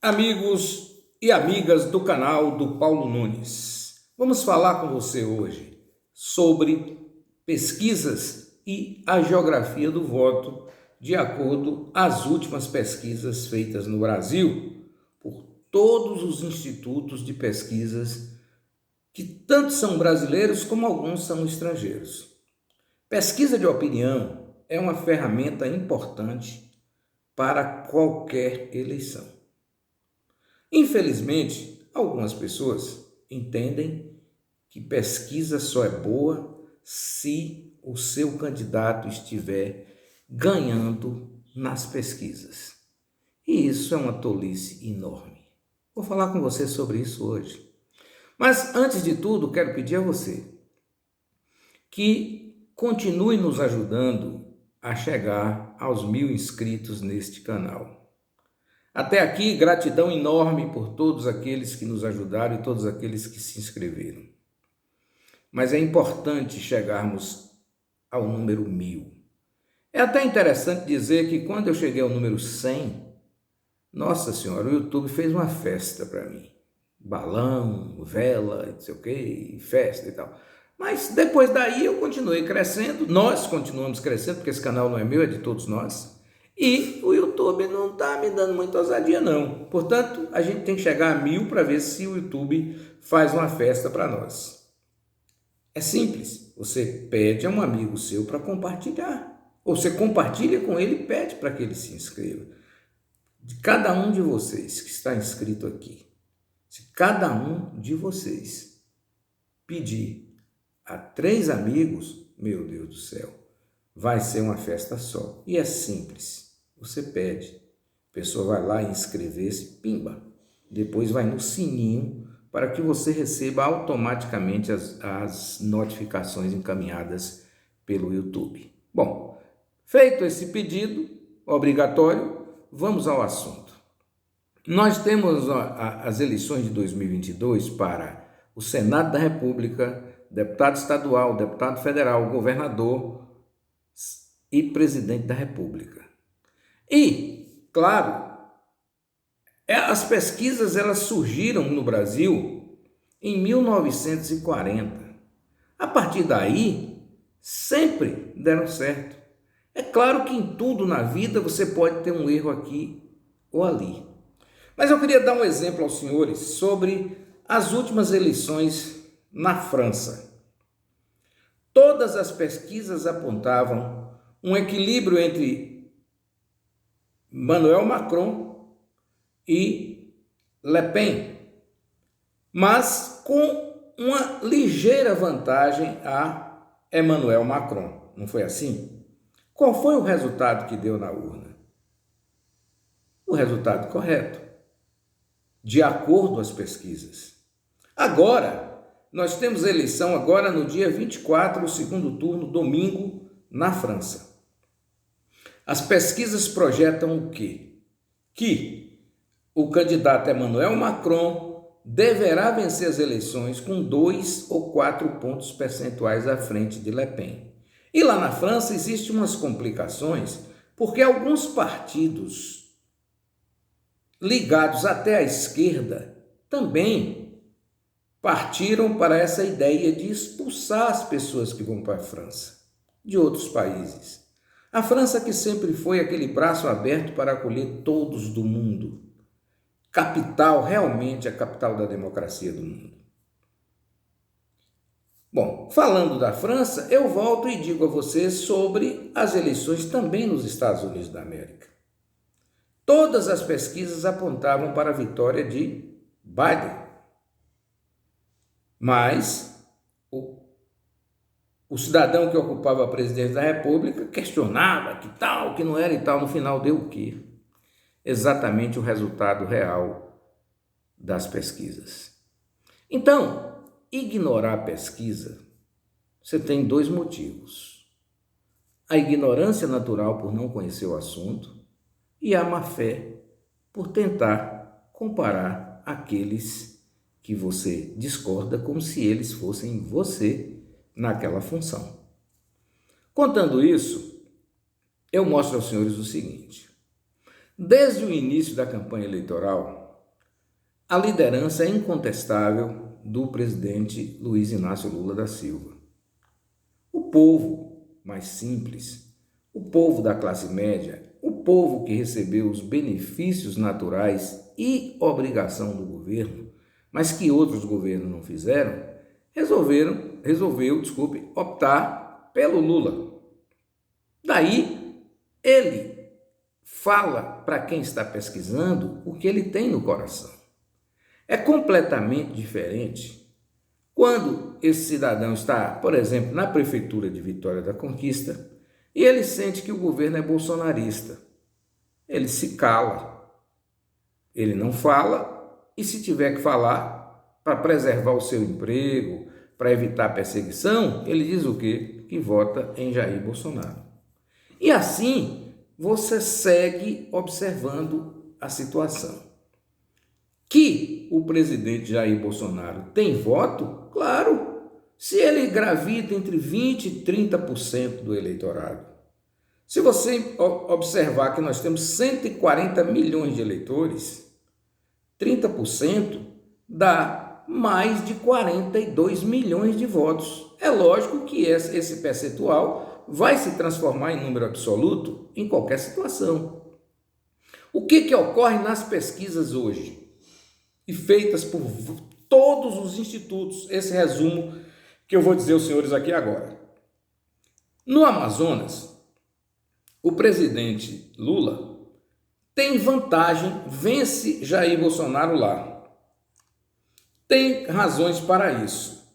Amigos e amigas do canal do Paulo Nunes, vamos falar com você hoje sobre pesquisas e a geografia do voto de acordo às últimas pesquisas feitas no Brasil por todos os institutos de pesquisas que tanto são brasileiros como alguns são estrangeiros. Pesquisa de opinião é uma ferramenta importante para qualquer eleição. Infelizmente, algumas pessoas entendem que pesquisa só é boa se o seu candidato estiver ganhando nas pesquisas. E isso é uma tolice enorme. Vou falar com você sobre isso hoje. Mas, antes de tudo, quero pedir a você que continue nos ajudando a chegar aos 1000 inscritos neste canal. Até aqui, gratidão enorme por todos aqueles que nos ajudaram e todos aqueles que se inscreveram. Mas é importante chegarmos ao número 1000. É até interessante dizer que quando eu cheguei ao número 100, nossa senhora, o YouTube fez uma festa para mim. Balão, vela, não sei o que, festa e tal. Mas depois daí eu continuei crescendo, nós continuamos crescendo, porque esse canal não é meu, é de todos nós. E o YouTube não está me dando muita ousadia não. Portanto, a gente tem que chegar a 1000 para ver se o YouTube faz uma festa para nós. É simples, você pede a um amigo seu para compartilhar. Ou você compartilha com ele e pede para que ele se inscreva. De cada um de vocês que está inscrito aqui, se cada um de vocês pedir a 3 amigos, meu Deus do céu, vai ser uma festa só. E é simples. Você pede, a pessoa vai lá inscrever-se, pimba. Depois vai no sininho para que você receba automaticamente as notificações encaminhadas pelo YouTube. Bom, feito esse pedido obrigatório, vamos ao assunto. Nós temos as eleições de 2022 para o Senado da República, deputado estadual, deputado federal, governador e presidente da República. E, claro, as pesquisas elas surgiram no Brasil em 1940. A partir daí, sempre deram certo. É claro que em tudo na vida você pode ter um erro aqui ou ali. Mas eu queria dar um exemplo aos senhores sobre as últimas eleições na França. Todas as pesquisas apontavam um equilíbrio entre Emmanuel Macron e Le Pen, mas com uma ligeira vantagem a Emmanuel Macron. Não foi assim? Qual foi o resultado que deu na urna? O resultado correto, de acordo às pesquisas. Agora, nós temos eleição agora no dia 24, o segundo turno, domingo, na França. As pesquisas projetam o quê? Que o candidato Emmanuel Macron deverá vencer as eleições com 2 ou 4 pontos percentuais à frente de Le Pen. E lá na França existem umas complicações, porque alguns partidos ligados até à esquerda também partiram para essa ideia de expulsar as pessoas que vão para a França, de outros países. A França que sempre foi aquele braço aberto para acolher todos do mundo. Capital, realmente a capital da democracia do mundo. Bom, falando da França, eu volto e digo a vocês sobre as eleições também nos Estados Unidos da América. Todas as pesquisas apontavam para a vitória de Biden. Mas o cidadão que ocupava a presidência da República questionava que tal, que não era e tal. No final deu o quê? Exatamente o resultado real das pesquisas. Então, ignorar a pesquisa, você tem 2 motivos. A ignorância natural por não conhecer o assunto e a má-fé por tentar comparar aqueles que você discorda como se eles fossem você naquela função. Contando isso, eu mostro aos senhores o seguinte. Desde o início da campanha eleitoral, a liderança é incontestável do presidente Luiz Inácio Lula da Silva. O povo mais simples, o povo da classe média, o povo que recebeu os benefícios naturais e obrigação do governo, mas que outros governos não fizeram, resolveu, optar pelo Lula. Daí, ele fala para quem está pesquisando o que ele tem no coração. É completamente diferente quando esse cidadão está, por exemplo, na prefeitura de Vitória da Conquista e ele sente que o governo é bolsonarista. Ele se cala, ele não fala e se tiver que falar para preservar o seu emprego, para evitar perseguição, ele diz o quê? Que vota em Jair Bolsonaro. E assim você segue observando a situação. Que o presidente Jair Bolsonaro tem voto? Claro, se ele gravita entre 20% e 30% do eleitorado. Se você observar que nós temos 140 milhões de eleitores, 30% dá mais de 42 milhões de votos. É lógico que esse percentual vai se transformar em número absoluto em qualquer situação. O que ocorre nas pesquisas hoje? E feitas por todos os institutos, esse resumo que eu vou dizer aos senhores aqui agora. No Amazonas, o presidente Lula tem vantagem, vence Jair Bolsonaro lá. Tem razões para isso.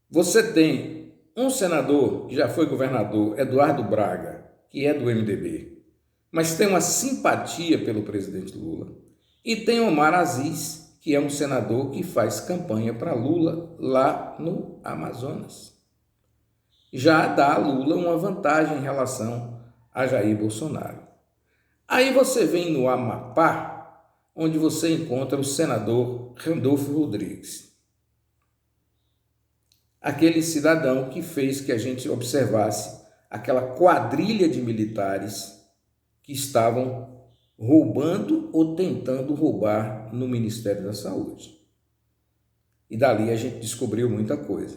Você tem um senador que já foi governador, Eduardo Braga, que é do MDB, mas tem uma simpatia pelo presidente Lula. E tem Omar Aziz, que é um senador que faz campanha para Lula lá no Amazonas. Já dá a Lula uma vantagem em relação a Jair Bolsonaro. Aí você vem no Amapá, onde você encontra o senador Randolfo Rodrigues. Aquele cidadão que fez que a gente observasse aquela quadrilha de militares que estavam roubando ou tentando roubar no Ministério da Saúde. E dali a gente descobriu muita coisa.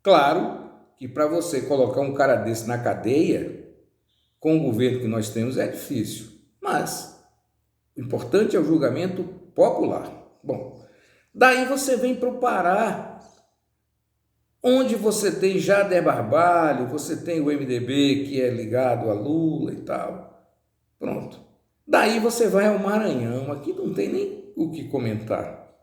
Claro que para você colocar um cara desse na cadeia, com o governo que nós temos, é difícil. Mas o importante é o julgamento popular. Bom, daí você vem para o Pará, onde você tem Jader Barbalho, você tem o MDB que é ligado a Lula e tal. Pronto. Daí você vai ao Maranhão, aqui não tem nem o que comentar.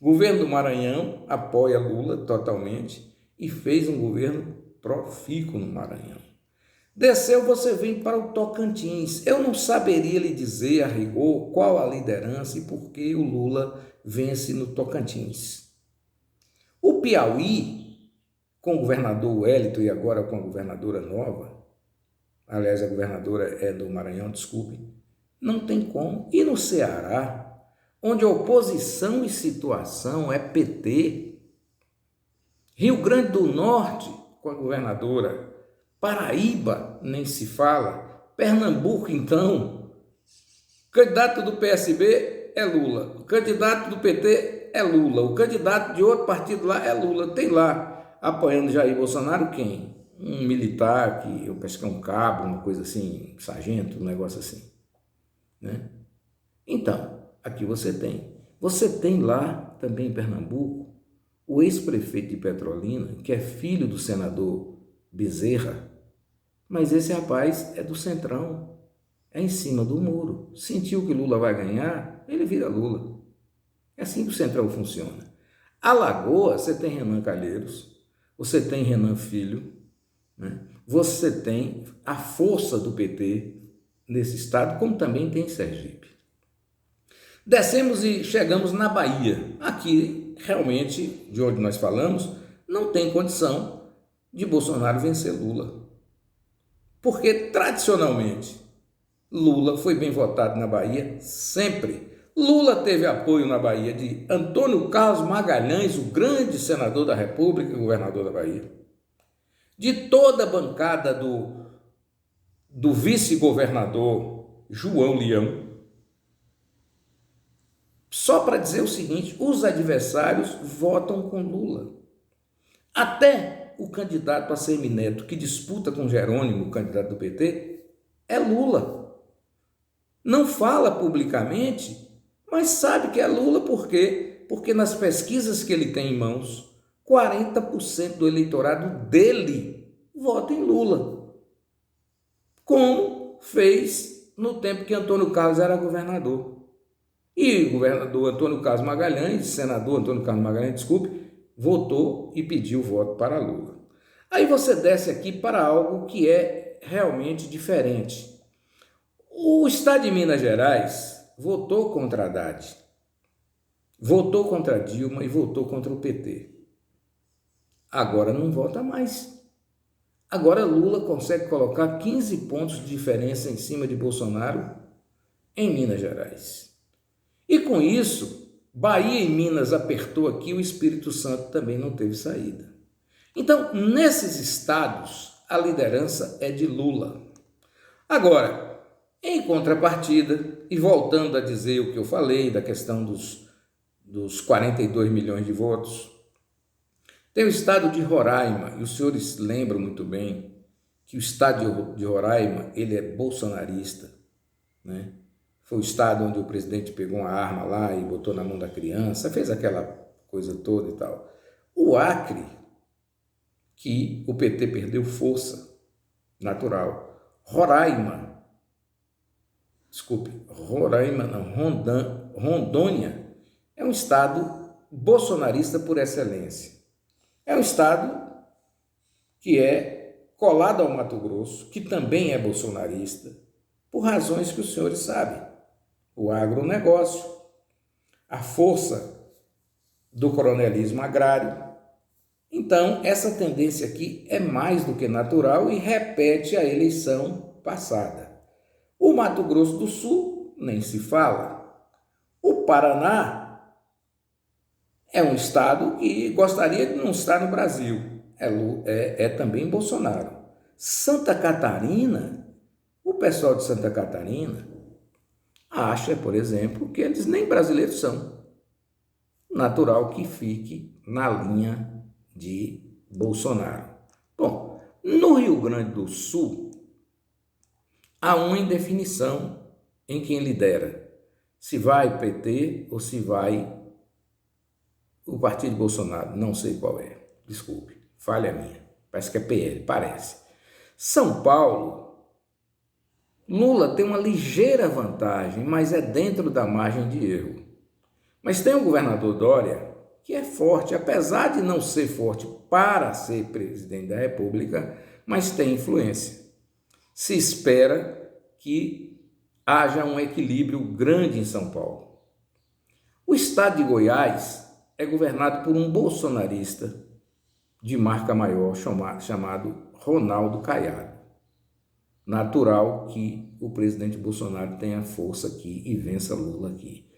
O governo do Maranhão apoia Lula totalmente e fez um governo profícuo no Maranhão. Desceu, você vem para o Tocantins. Eu não saberia lhe dizer a rigor qual a liderança e por que o Lula vence no Tocantins. O Piauí, com o governador Wellington e agora com a governadora nova, aliás, a governadora é do Maranhão, desculpe, não tem como. E no Ceará, onde a oposição e situação é PT, Rio Grande do Norte, com a governadora, Paraíba, nem se fala, Pernambuco, então, candidato do PSB é Lula, o candidato do PT é Lula, o candidato de outro partido lá é Lula, tem lá, apoiando Jair Bolsonaro, quem? Um militar, que eu penso que é um cabo, uma coisa assim, sargento, um negócio assim, né? Então, aqui você tem lá também em Pernambuco, o ex-prefeito de Petrolina, que é filho do senador Bezerra, mas esse rapaz é do Centrão, é em cima do muro. Sentiu que Lula vai ganhar, ele vira Lula. É assim que o Centrão funciona. Alagoas, você tem Renan Calheiros, você tem Renan Filho, né? Você tem a força do PT nesse estado, como também tem em Sergipe. Descemos e chegamos na Bahia. Aqui, realmente, de onde nós falamos, não tem condição de Bolsonaro vencer Lula. Porque, tradicionalmente, Lula foi bem votado na Bahia sempre. Lula teve apoio na Bahia de Antônio Carlos Magalhães, o grande senador da República e governador da Bahia. De toda a bancada do vice-governador João Leão. Só para dizer o seguinte, os adversários votam com Lula. Até o candidato Assemineto, que disputa com Jerônimo, o candidato do PT, é Lula. Não fala publicamente, mas sabe que é Lula por quê? Porque nas pesquisas que ele tem em mãos, 40% do eleitorado dele vota em Lula. Como fez no tempo que Antônio Carlos era governador. E o governador Antônio Carlos Magalhães, senador Antônio Carlos Magalhães, desculpe, votou e pediu voto para Lula. Aí você desce aqui para algo que é realmente diferente. O Estado de Minas Gerais votou contra Haddad, votou contra Dilma e votou contra o PT. Agora não vota mais. Agora Lula consegue colocar 15 pontos de diferença em cima de Bolsonaro em Minas Gerais. E com isso, Bahia e Minas apertou aqui, o Espírito Santo também não teve saída. Então, nesses estados, a liderança é de Lula. Agora, em contrapartida, e voltando a dizer o que eu falei da questão dos 42 milhões de votos, tem o estado de Roraima, e os senhores lembram muito bem que o estado de Roraima, ele é bolsonarista, né? Foi o estado onde o presidente pegou uma arma lá e botou na mão da criança, fez aquela coisa toda e tal. O Acre, que o PT perdeu força natural. Rondônia é um estado bolsonarista por excelência. É um estado que é colado ao Mato Grosso, que também é bolsonarista, por razões que os senhores sabem. O agronegócio, a força do coronelismo agrário. Então, essa tendência aqui é mais do que natural e repete a eleição passada. O Mato Grosso do Sul, nem se fala. O Paraná é um estado que gostaria de não estar no Brasil. É também Bolsonaro. Santa Catarina, o pessoal de Santa Catarina acha, por exemplo, que eles nem brasileiros são. Natural que fique na linha de Bolsonaro. Bom, no Rio Grande do Sul, há uma indefinição em quem lidera. Se vai PT ou se vai o partido de Bolsonaro, não sei qual é. Desculpe, falha minha. Parece que é PL, parece. São Paulo, Lula tem uma ligeira vantagem, mas é dentro da margem de erro. Mas tem o governador Dória, que é forte, apesar de não ser forte para ser presidente da República, mas tem influência. Se espera que haja um equilíbrio grande em São Paulo. O estado de Goiás é governado por um bolsonarista de marca maior chamado Ronaldo Caiado. Natural que o presidente Bolsonaro tenha força aqui e vença Lula aqui.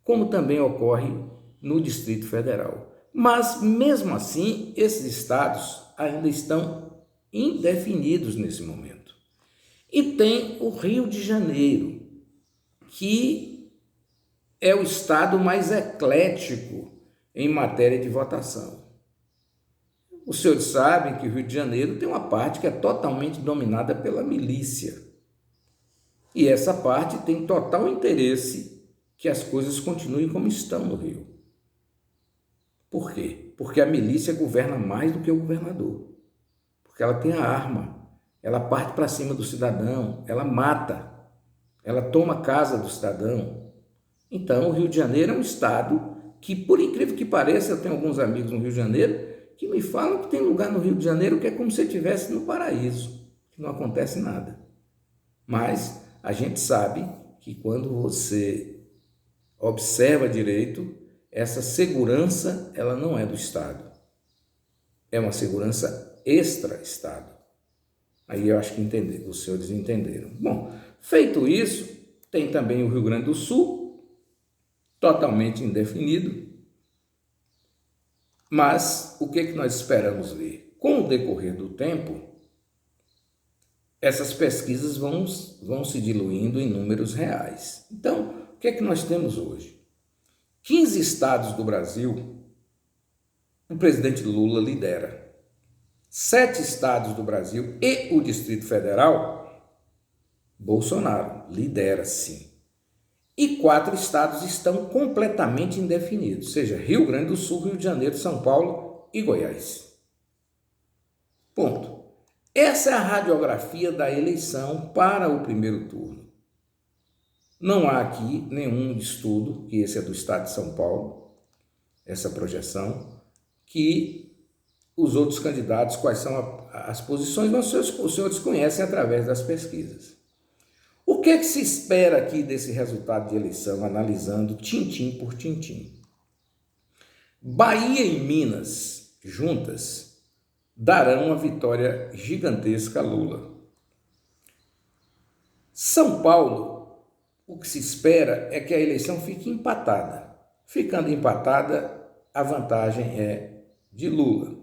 Como também ocorre no Distrito Federal. Mas, mesmo assim, esses estados ainda estão indefinidos nesse momento. E tem o Rio de Janeiro, que é o estado mais eclético em matéria de votação. Os senhores sabem que o Rio de Janeiro tem uma parte que é totalmente dominada pela milícia. E essa parte tem total interesse que as coisas continuem como estão no Rio. Por quê? Porque a milícia governa mais do que o governador. Porque ela tem a arma, ela parte para cima do cidadão, ela mata, ela toma a casa do cidadão. Então, o Rio de Janeiro é um estado que, por incrível que pareça, eu tenho alguns amigos no Rio de Janeiro que me falam que tem lugar no Rio de Janeiro que é como se estivesse no paraíso, que não acontece nada. Mas a gente sabe que quando você observa direito, essa segurança, ela não é do Estado. É uma segurança extra-Estado. Aí eu acho que os senhores entenderam. Bom, feito isso, tem também o Rio Grande do Sul, totalmente indefinido. Mas o que nós esperamos ver? Com o decorrer do tempo, essas pesquisas vão se diluindo em números reais. Então, o que nós temos hoje? 15 estados do Brasil, o presidente Lula lidera. 7 estados do Brasil e o Distrito Federal, Bolsonaro lidera, sim. E 4 estados estão completamente indefinidos, seja Rio Grande do Sul, Rio de Janeiro, São Paulo e Goiás. Ponto. Essa é a radiografia da eleição para o primeiro turno. Não há aqui nenhum estudo, que esse é do estado de São Paulo, essa projeção, que os outros candidatos, quais são as posições, mas os senhores conhecem através das pesquisas. O que se espera aqui desse resultado de eleição, analisando tintim por tintim? Bahia e Minas, juntas, darão uma vitória gigantesca a Lula. São Paulo, o que se espera é que a eleição fique empatada. Ficando empatada, a vantagem é de Lula.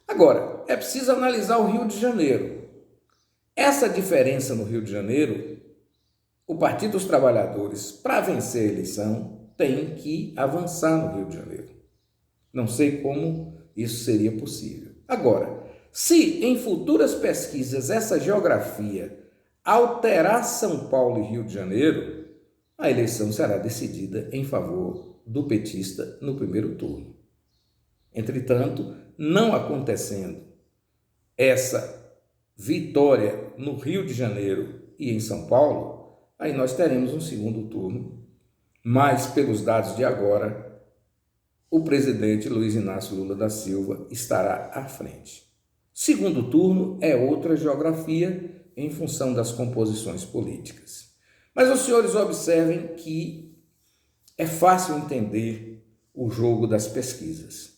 Agora, é preciso analisar o Rio de Janeiro. Essa diferença no Rio de Janeiro, o Partido dos Trabalhadores, para vencer a eleição, tem que avançar no Rio de Janeiro. Não sei como isso seria possível. Agora, se em futuras pesquisas essa geografia alterar São Paulo e Rio de Janeiro, a eleição será decidida em favor do petista no primeiro turno. Entretanto, não acontecendo essa vitória no Rio de Janeiro e em São Paulo, aí nós teremos um segundo turno, mas pelos dados de agora, o presidente Luiz Inácio Lula da Silva estará à frente. Segundo turno é outra geografia em função das composições políticas. Mas os senhores observem que é fácil entender o jogo das pesquisas.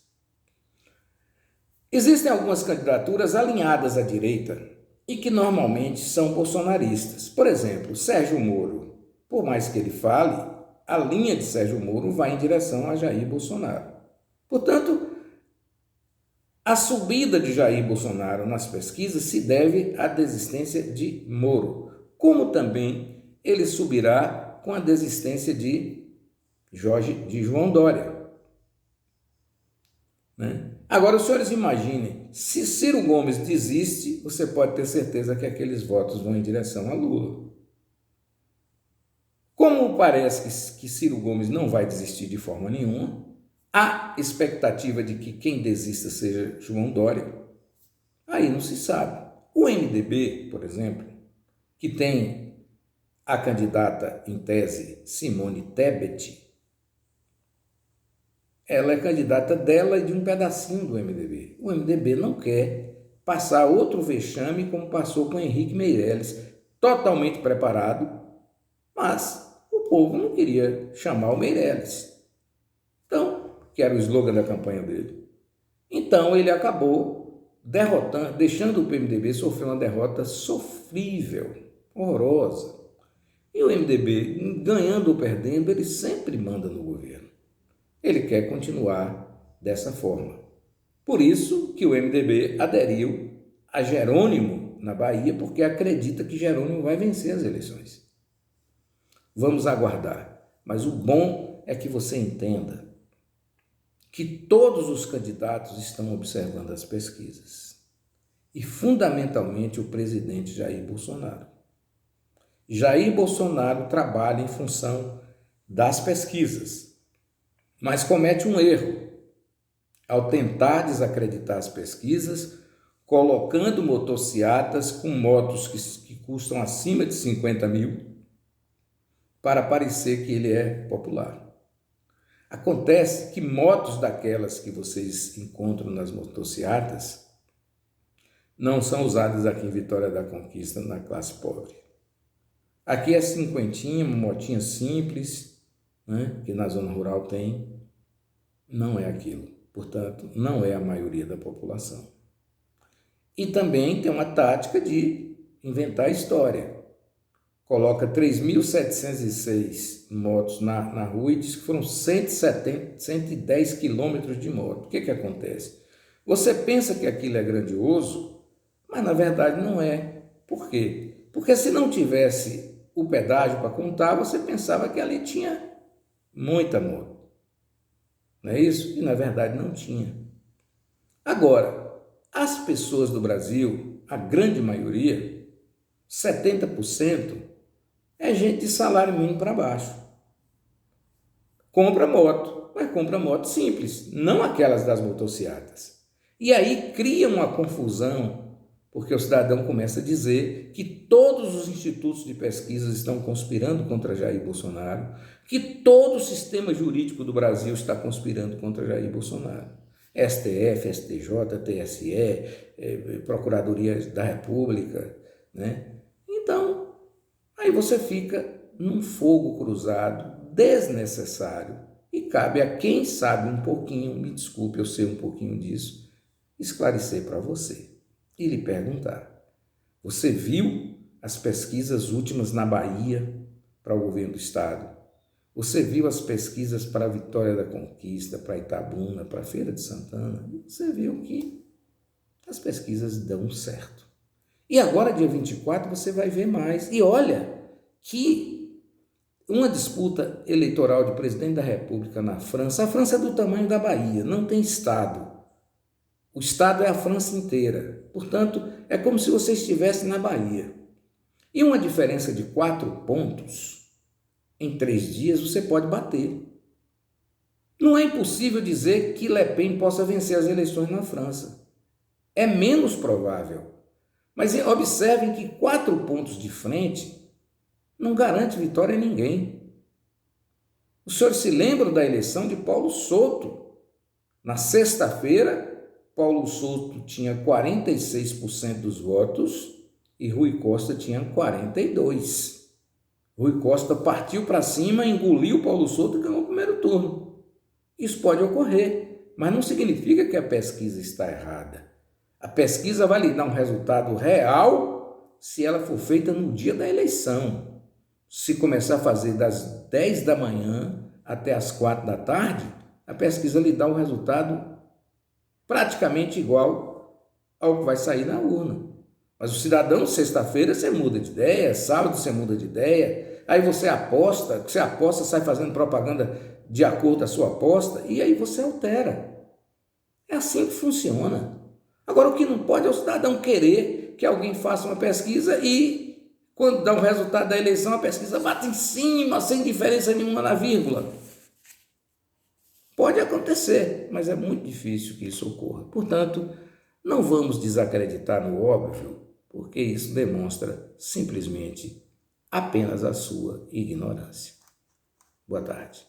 Existem algumas candidaturas alinhadas à direita e que normalmente são bolsonaristas. Por exemplo, Sérgio Moro. Por mais que ele fale, a linha de Sérgio Moro vai em direção a Jair Bolsonaro. Portanto, a subida de Jair Bolsonaro nas pesquisas se deve à desistência de Moro, como também ele subirá com a desistência de João Dória. Agora, os senhores imaginem, se Ciro Gomes desiste, você pode ter certeza que aqueles votos vão em direção a Lula. Como parece que Ciro Gomes não vai desistir de forma nenhuma, há expectativa de que quem desista seja João Dória, aí não se sabe. O MDB, por exemplo, que tem a candidata em tese Simone Tebet, ela é candidata dela e de um pedacinho do MDB. O MDB não quer passar outro vexame como passou com Henrique Meirelles, totalmente preparado, mas o povo não queria chamar o Meirelles. Então, que era o slogan da campanha dele. Então, ele acabou derrotando, deixando o PMDB sofrer uma derrota sofrível, horrorosa. E o MDB, ganhando ou perdendo, ele sempre manda no governo. Ele quer continuar dessa forma. Por isso que o MDB aderiu a Jerônimo na Bahia, porque acredita que Jerônimo vai vencer as eleições. Vamos aguardar. Mas o bom é que você entenda que todos os candidatos estão observando as pesquisas. E, fundamentalmente, o presidente Jair Bolsonaro. Jair Bolsonaro trabalha em função das pesquisas, mas comete um erro ao tentar desacreditar as pesquisas, colocando motocicletas com motos que custam acima de 50 mil para parecer que ele é popular. Acontece que motos daquelas que vocês encontram nas motocicletas não são usadas aqui em Vitória da Conquista na classe pobre. Aqui é cinquentinha, uma motinha simples, que na zona rural tem, não é aquilo. Portanto, não é a maioria da população. E também tem uma tática de inventar história. Coloca 3.706 motos na rua e diz que foram 110 quilômetros de moto. O que acontece? Você pensa que aquilo é grandioso, mas na verdade não é. Por quê? Porque se não tivesse o pedágio para contar, você pensava que ali tinha muita moto. não é isso? E na verdade não tinha. Agora, as pessoas do Brasil, a grande maioria, 70%, é gente de salário mínimo para baixo. Compra moto, mas compra moto simples, não aquelas das motocicletas. E aí cria uma confusão, porque o cidadão começa a dizer que todos os institutos de pesquisa estão conspirando contra Jair Bolsonaro, que todo o sistema jurídico do Brasil está conspirando contra Jair Bolsonaro. STF, STJ, TSE, Procuradoria da República, né? Então, aí você fica num fogo cruzado desnecessário e cabe a quem sabe um pouquinho, me desculpe eu sei um pouquinho disso, esclarecer para você e lhe perguntar: você viu as pesquisas últimas na Bahia para o governo do estado? Você viu as pesquisas para a Vitória da Conquista, para Itabuna, para a Feira de Santana? Você viu que as pesquisas dão certo. E agora, dia 24, você vai ver mais. E olha que uma disputa eleitoral de presidente da República na França, a França é do tamanho da Bahia, não tem estado. O estado é a França inteira. Portanto, é como se você estivesse na Bahia. E uma diferença de 4 pontos, em 3 dias você pode bater. Não é impossível dizer que Le Pen possa vencer as eleições na França. É menos provável. Mas observem que 4 pontos de frente não garante vitória a ninguém. Os senhores se lembram da eleição de Paulo Souto? Na sexta-feira, Paulo Souto tinha 46% dos votos e Rui Costa tinha 42%. Rui Costa partiu para cima, engoliu Paulo Souto e ganhou o primeiro turno. Isso pode ocorrer, mas não significa que a pesquisa está errada. A pesquisa vai lhe dar um resultado real se ela for feita no dia da eleição. Se começar a fazer das 10 da manhã até as 4 da tarde, a pesquisa lhe dá um resultado praticamente igual ao que vai sair na urna. Mas o cidadão, sexta-feira, você muda de ideia, sábado você muda de ideia, aí você aposta, sai fazendo propaganda de acordo com a sua aposta, e aí você altera. É assim que funciona. Agora, o que não pode é o cidadão querer que alguém faça uma pesquisa e, quando dá o resultado da eleição, a pesquisa bate em cima, sem diferença nenhuma na vírgula. Pode acontecer, mas é muito difícil que isso ocorra. Portanto, não vamos desacreditar no óbvio, porque isso demonstra simplesmente apenas a sua ignorância. Boa tarde.